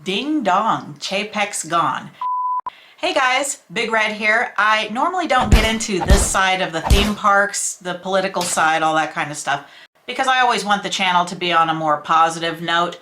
Ding dong, Chapek's gone. Hey guys, Big Red here. I normally don't get into this side of the theme parks, the political side, all that kind of stuff, because I always want the channel to be on a more positive note.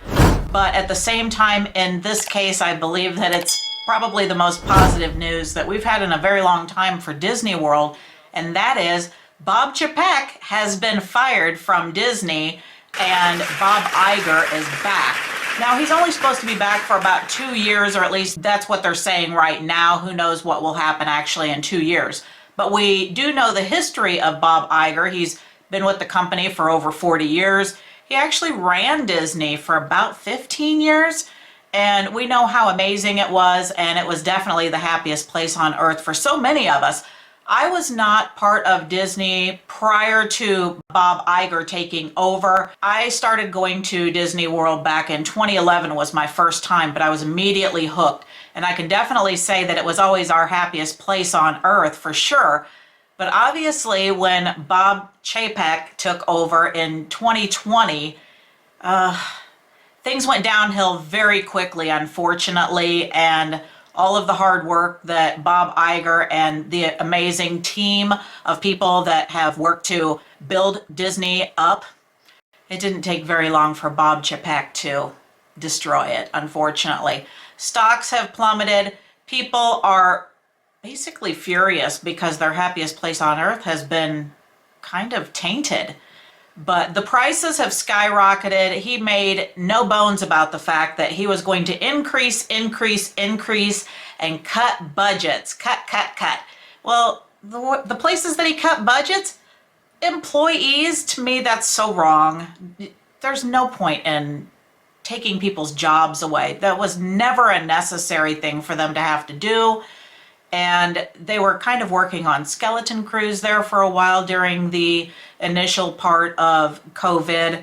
But at the same time, in this case, I believe that it's probably the most positive news that we've had in a very long time for Disney World, and that is Bob Chapek has been fired from Disney and Bob Iger is back. Now, he's only supposed to be back for about 2 years, or at least that's what they're saying right now. Who knows what will happen actually in 2 years. But we do know the history of Bob Iger. He's been with the company for over 40 years. He actually ran Disney for about 15 years. And we know how amazing it was, and it was definitely the happiest place on earth for so many of us. I was not part of Disney prior to Bob Iger taking over. I started going to Disney World back in 2011 was my first time, but I was immediately hooked. And I can definitely say that it was always our happiest place on earth for sure. But obviously when Bob Chapek took over in 2020, things went downhill very quickly, unfortunately, and all of the hard work that Bob Iger and the amazing team of people that have worked to build Disney up, it didn't take very long for Bob Chapek to destroy it, unfortunately. Stocks have plummeted. People are basically furious because their happiest place on earth has been kind of tainted. But the prices have skyrocketed. He made no bones about the fact that he was going to increase, and cut budgets. Cut. Well, the places that he cut budgets, employees, to me, that's so wrong. There's no point in taking people's jobs away. That was never a necessary thing for them to have to do. And they were kind of working on skeleton crews there for a while during the initial part of COVID.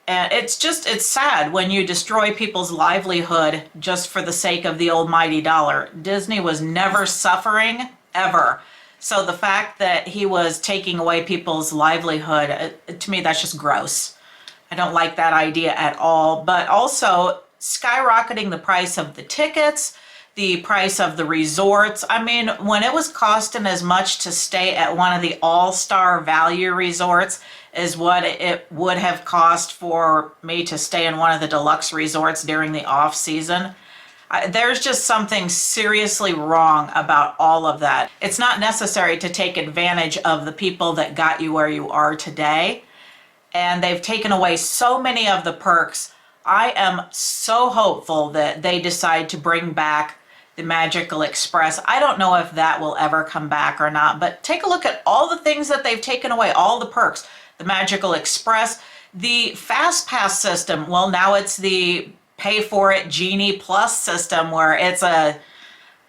And it's sad when you destroy people's livelihood just for the sake of the almighty dollar. Disney was never suffering, ever. So the fact that he was taking away people's livelihood, to me, that's just gross. I don't like that idea at all. But also skyrocketing the price of the tickets, the price of the resorts. I mean, when it was costing as much to stay at one of the all-star value resorts as what it would have cost for me to stay in one of the deluxe resorts during the off season, there's just something seriously wrong about all of that. It's not necessary to take advantage of the people that got you where you are today. And they've taken away so many of the perks. I am so hopeful that they decide to bring back the Magical Express. I don't know if that will ever come back or not, but take a look at all the things that they've taken away, all the perks. The Magical Express, the Fast Pass system, well, now it's the pay for it Genie Plus system where it's a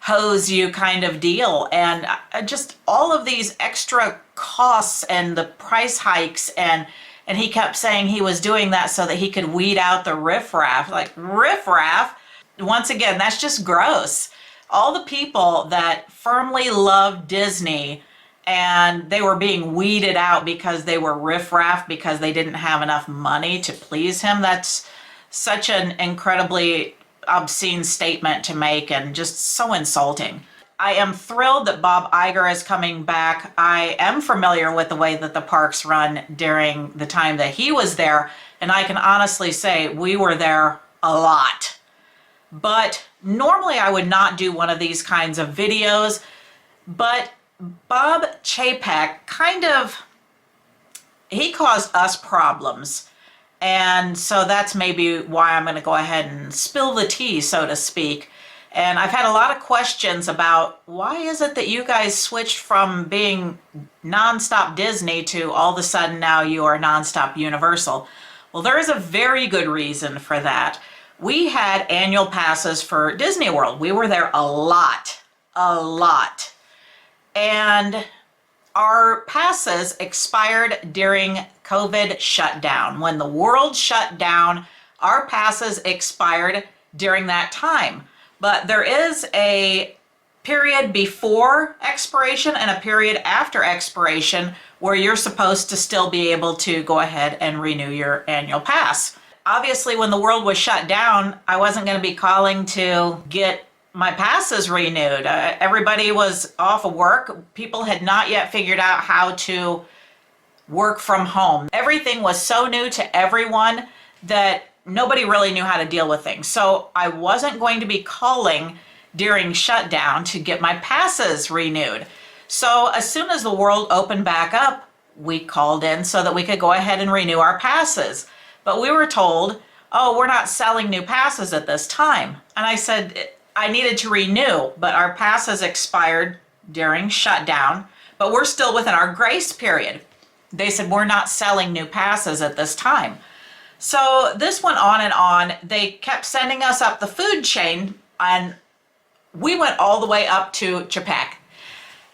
hose you kind of deal. And just all of these extra costs and the price hikes, and he kept saying he was doing that so that he could weed out the Rif-Raf. Like, Rif-Raf? Once again, that's just gross. All the people that firmly loved Disney and they were being weeded out because they were riff-raff because they didn't have enough money to please him. That's such an incredibly obscene statement to make and just so insulting. I am thrilled that Bob Iger is coming back. I am familiar with the way that the parks run during the time that he was there, and I can honestly say we were there a lot. But normally I would not do one of these kinds of videos, but Bob Chapek he caused us problems. And so that's maybe why I'm going to go ahead and spill the tea, so to speak. And I've had a lot of questions about why is it that you guys switched from being nonstop Disney to all of a sudden now you are nonstop Universal. Well, there is a very good reason for that. We had annual passes for Disney World. We were there a lot. And our passes expired during COVID shutdown. When the world shut down, our passes expired during that time. But there is a period before expiration and a period after expiration where you're supposed to still be able to go ahead and renew your annual pass. obviously when the world was shut down, I wasn't going to be calling to get my passes renewed. Everybody was off of work. People had not yet figured out how to work from home. Everything was so new to everyone that nobody really knew how to deal with things. So I wasn't going to be calling during shutdown to get my passes renewed. So as soon as the world opened back up, we called in so that we could go ahead and renew our passes. But we were told, oh, we're not selling new passes at this time. And I said, I needed to renew, but our passes expired during shutdown, but we're still within our grace period. They said, we're not selling new passes at this time. So this went on and on. They kept sending us up the food chain, and we went all the way up to Chapek.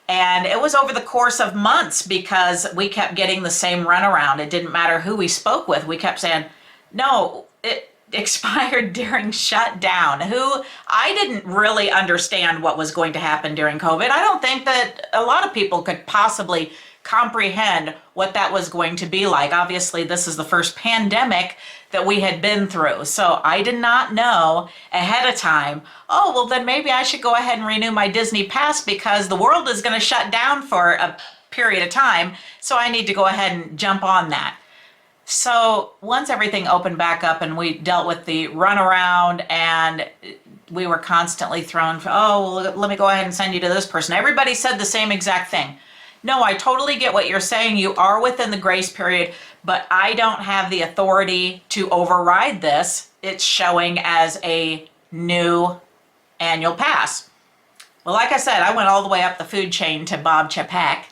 And it was over the course of months because we kept getting the same runaround. It didn't matter who we spoke with. We kept saying, no, it expired during shutdown. I didn't really understand what was going to happen during COVID. I don't think that a lot of people could possibly comprehend what that was going to be like. Obviously, this is the first pandemic that we had been through. So I did not know ahead of time, oh, well, then maybe I should go ahead and renew my Disney pass because the world is going to shut down for a period of time. So I need to go ahead and jump on that. So once everything opened back up and we dealt with the runaround and we were constantly thrown, oh, well, let me go ahead and send you to this person. Everybody said the same exact thing. No, I totally get what you're saying. You are within the grace period, but I don't have the authority to override this. It's showing as a new annual pass. Well, like I said, I went all the way up the food chain to Bob Chapek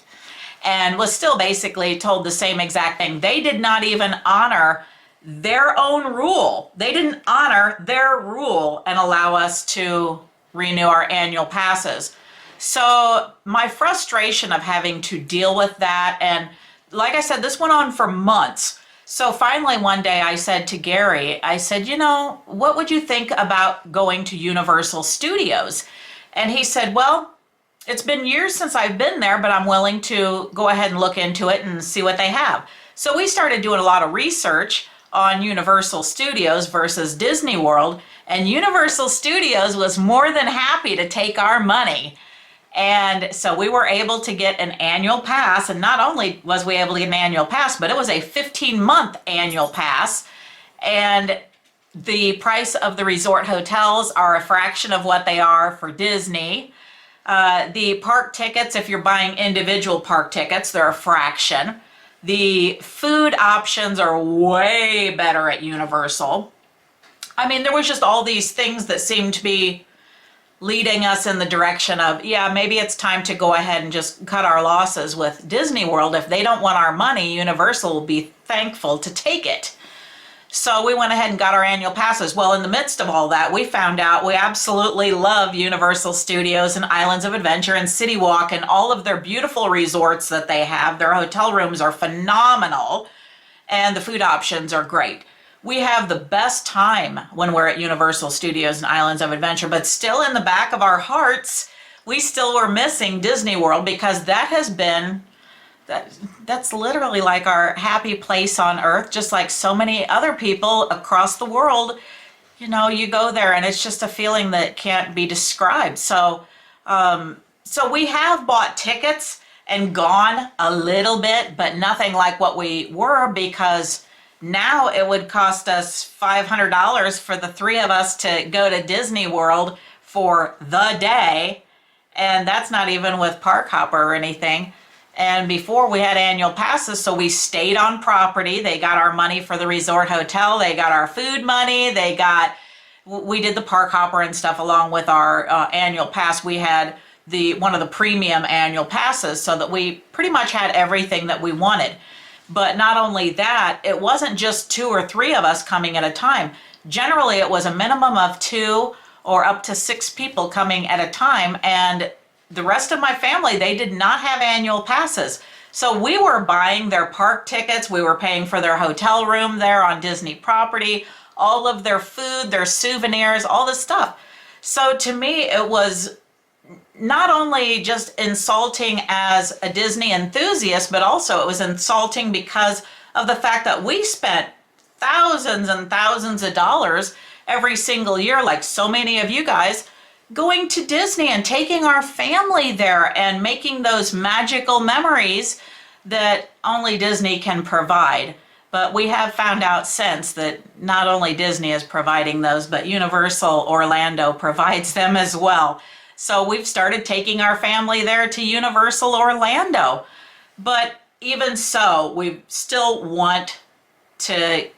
and was still basically told the same exact thing. They did not even honor their own rule. They didn't honor their rule and allow us to renew our annual passes. So my frustration of having to deal with that, and like I said, this went on for months. So finally one day I said to Gary, I said, you know, what would you think about going to Universal Studios? And he said, well, it's been years since I've been there, but I'm willing to go ahead and look into it and see what they have. So we started doing a lot of research on Universal Studios versus Disney World, and Universal Studios was more than happy to take our money. And so we were able to get an annual pass, and not only was we able to get an annual pass, but it was a 15-month annual pass. And the price of the resort hotels are a fraction of what they are for Disney. The park tickets, if you're buying individual park tickets, they're a fraction. The food options are way better at Universal. I mean, there was just all these things that seemed to be leading us in the direction of, yeah, maybe it's time to go ahead and just cut our losses with Disney World. If they don't want our money, Universal will be thankful to take it. So we went ahead and got our annual passes. Well, in the midst of all that, we found out we absolutely love Universal Studios and Islands of Adventure and City Walk and all of their beautiful resorts that they have. Their hotel rooms are phenomenal and the food options are great. We have the best time when we're at Universal Studios and Islands of Adventure, but still in the back of our hearts, we still were missing Disney World because that has been, that's literally like our happy place on earth, just like so many other people across the world. You know, you go there and it's just a feeling that can't be described. So, so we have bought tickets and gone a little bit, but nothing like what we were, because now it would cost us $500 for the three of us to go to Disney World for the day. And that's not even with Park Hopper or anything. And before we had annual passes, so we stayed on property. They got our money for the resort hotel. They got our food money. We did the Park Hopper and stuff along with our annual pass. We had one of the premium annual passes so that we pretty much had everything that we wanted. But not only that, it wasn't just 2 or 3 of us coming at a time. Generally, it was a minimum of 2 or up to 6 people coming at a time. And the rest of my family, they did not have annual passes. So we were buying their park tickets. We were paying for their hotel room there on Disney property, all of their food, their souvenirs, all this stuff. So to me, it was not only just insulting as a Disney enthusiast, but also it was insulting because of the fact that we spent thousands and thousands of dollars every single year, like so many of you guys, going to Disney and taking our family there and making those magical memories that only Disney can provide. But we have found out since that not only Disney is providing those, but Universal Orlando provides them as well. So we've started taking our family there to Universal Orlando. But even so, we still want to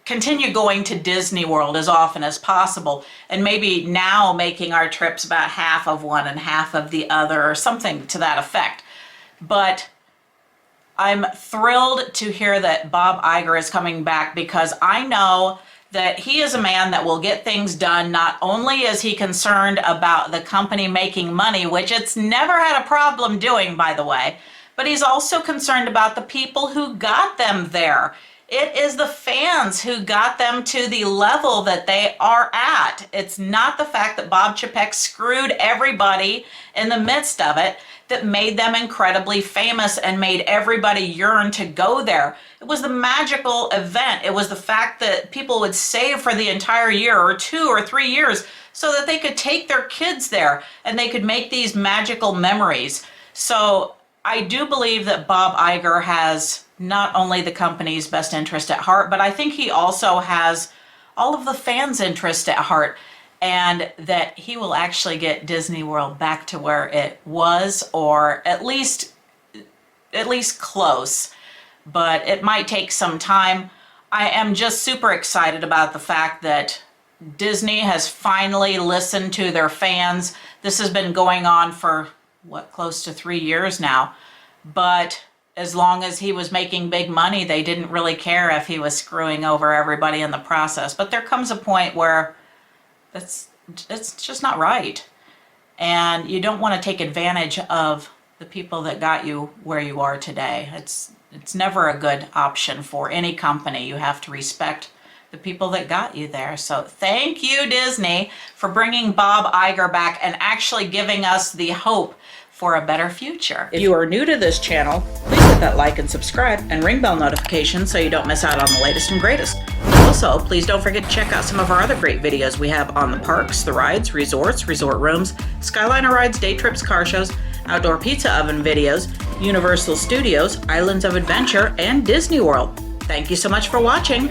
continue going to Disney World as often as possible, and maybe now making our trips about half of one and half of the other, or something to that effect. But I'm thrilled to hear that Bob Iger is coming back, because I know that he is a man that will get things done. Not only is he concerned about the company making money, which it's never had a problem doing, by the way, but he's also concerned about the people who got them there. It is the fans who got them to the level that they are at. It's not the fact that Bob Chapek screwed everybody in the midst of it that made them incredibly famous and made everybody yearn to go there. It was the magical event. It was the fact that people would save for the entire year or 2 or 3 years so that they could take their kids there and they could make these magical memories. So I do believe that Bob Iger has not only the company's best interest at heart, but I think he also has all of the fans' interest at heart, and that he will actually get Disney World back to where it was, or at least close. But it might take some time. I am just super excited about the fact that Disney has finally listened to their fans. This has been going on for, what, close to 3 years now. But as long as he was making big money, they didn't really care if he was screwing over everybody in the process. But there comes a point where it's just not right. And you don't want to take advantage of the people that got you where you are today. It's never a good option for any company. You have to respect the people that got you there. So thank you, Disney, for bringing Bob Iger back and actually giving us the hope for a better future. If you are new to this channel, please hit that like and subscribe and ring bell notifications so you don't miss out on the latest and greatest. Also, please don't forget to check out some of our other great videos we have on the parks, the rides, resorts, resort rooms, Skyliner rides, day trips, car shows, outdoor pizza oven videos, Universal Studios, Islands of Adventure, and Disney World. Thank you so much for watching.